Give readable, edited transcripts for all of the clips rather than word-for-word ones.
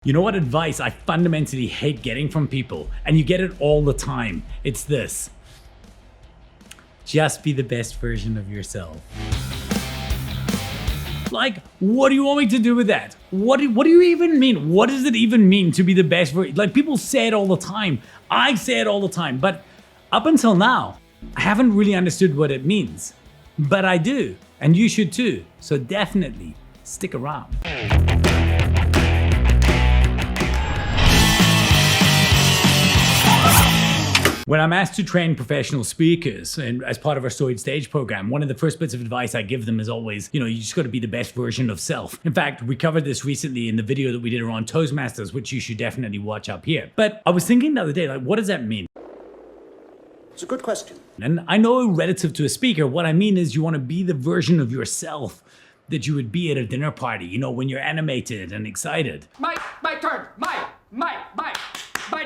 You know what advice I fundamentally hate getting from people, and you get it all the time? It's this. Just be the best version of yourself. Like, what do you want me to do with that? What do you even mean? What does it even mean to be the best version? Like, people say it all the time. I say it all the time, but up until now, I haven't really understood what it means. But I do, and you should too. So definitely stick around. When I'm asked to train professional speakers and as part of our Storied Stage program, one of the first bits of advice I give them is always, you just got to be the best version of self. In fact, we covered this recently in the video that we did around Toastmasters, which you should definitely watch up here. But I was thinking the other day, like, what does that mean? It's a good question. And I know relative to a speaker, what I mean is you want to be the version of yourself that you would be at a dinner party, when you're animated and excited. My turn, my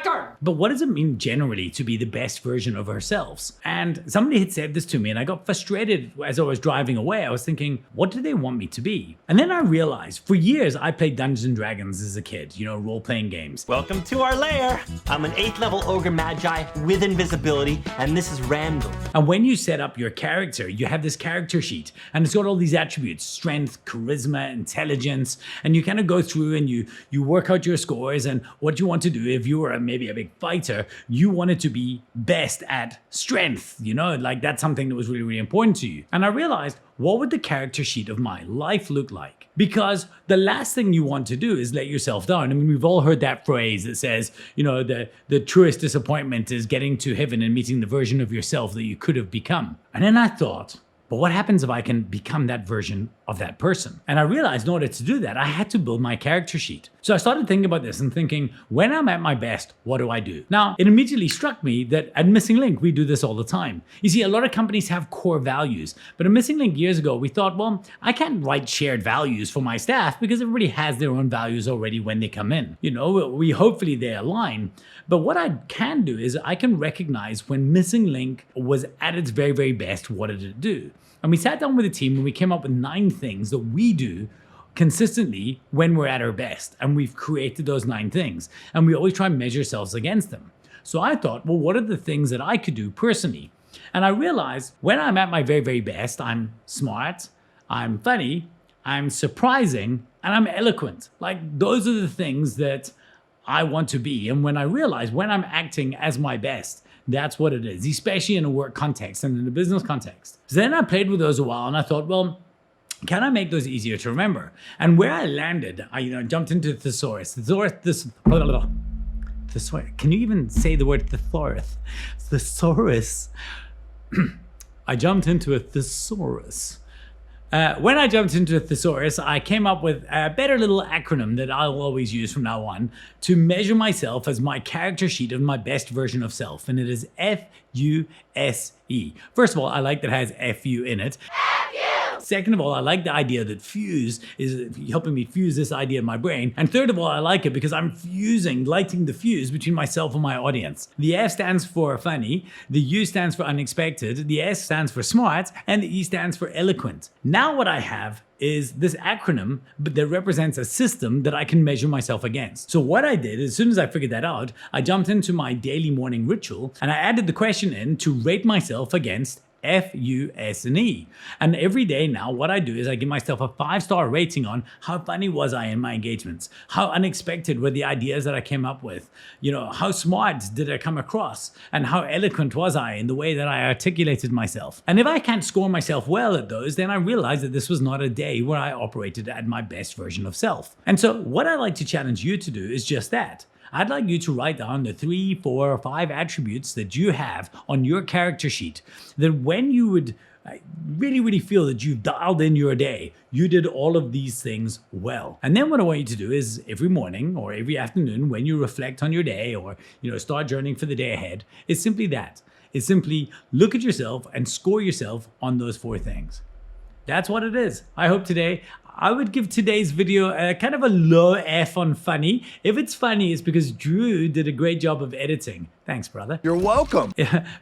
turn. But what does it mean generally to be the best version of ourselves? And somebody had said this to me and I got frustrated as I was driving away. I was thinking, what do they want me to be? And then I realized for years I played Dungeons & Dragons as a kid, role-playing games. Welcome to our lair. I'm an 8th level ogre magi with invisibility, and this is Randall. And when you set up your character, you have this character sheet and it's got all these attributes: strength, charisma, intelligence, and you kind of go through and you work out your scores and what you want to do. If you were maybe a big fighter, you wanted to be best at strength, like that's something that was really, really important to you. And I realized, what would the character sheet of my life look like? Because the last thing you want to do is let yourself down. I mean, we've all heard that phrase that says, the truest disappointment is getting to heaven and meeting the version of yourself that you could have become. And then I thought, but what happens if I can become that version of that person? And I realized in order to do that, I had to build my character sheet. So I started thinking about this and thinking, when I'm at my best, what do I do? Now, it immediately struck me that at Missing Link, we do this all the time. You see, a lot of companies have core values, but at Missing Link years ago, we thought, well, I can't write shared values for my staff because everybody has their own values already when they come in. Hopefully they align. But what I can do is I can recognize when Missing Link was at its very, very best, what did it do? And we sat down with a team and we came up with 9 things that we do consistently when we're at our best. And we've created those 9 things. And we always try and measure ourselves against them. So I thought, well, what are the things that I could do personally? And I realized when I'm at my very, very best, I'm smart, I'm funny, I'm surprising, and I'm eloquent. Like, those are the things that I want to be. And when I realize when I'm acting as my best, that's what it is, especially in a work context and in a business context. So then I played with those a while and I thought, well, can I make those easier to remember? And where I landed, I jumped into thesaurus. Can you even say the word thesaurus? Thesaurus. I jumped into a thesaurus. When I jumped into a thesaurus, I came up with a better little acronym that I'll always use from now on to measure myself as my character sheet of my best version of self. And it is FUSE. First of all, I like that it has FU in it. Second of all, I like the idea that fuse is helping me fuse this idea in my brain. And third of all, I like it because I'm lighting the fuse between myself and my audience. The F stands for funny, the U stands for unexpected, the S stands for smart, and the E stands for eloquent. Now what I have is this acronym that represents a system that I can measure myself against. So what I did, as soon as I figured that out, I jumped into my daily morning ritual and I added the question in to rate myself against FUSE. And every day now, what I do is I give myself a 5-star rating on how funny was I in my engagements, how unexpected were the ideas that I came up with, how smart did I come across, and how eloquent was I in the way that I articulated myself. And if I can't score myself well at those, then I realize that this was not a day where I operated at my best version of self. And so what I'd like to challenge you to do is just that. I'd like you to write down the 3, 4, or 5 attributes that you have on your character sheet that when you would really, really feel that you've dialed in your day, you did all of these things well. And then what I want you to do is every morning or every afternoon when you reflect on your day or start journeying for the day ahead, it's simply that. It's simply look at yourself and score yourself on those 4 things. That's what it is. I hope I would give today's video a kind of a low F on funny. If it's funny, it's because Drew did a great job of editing. Thanks, brother. You're welcome.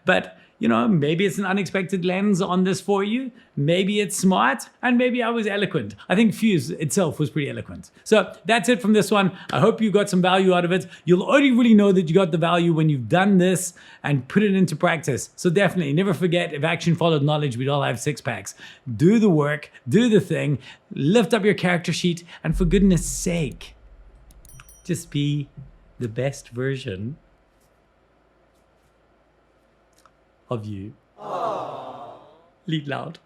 But you know, maybe it's an unexpected lens on this for you. Maybe it's smart, and maybe I was eloquent. I think Fuse itself was pretty eloquent. So that's it from this one. I hope you got some value out of it. You'll only really know that you got the value when you've done this and put it into practice. So definitely never forget, if action followed knowledge, we'd all have six packs. Do the work, do the thing, lift up your character sheet, and for goodness sake, just be the best version of you. Lead loud.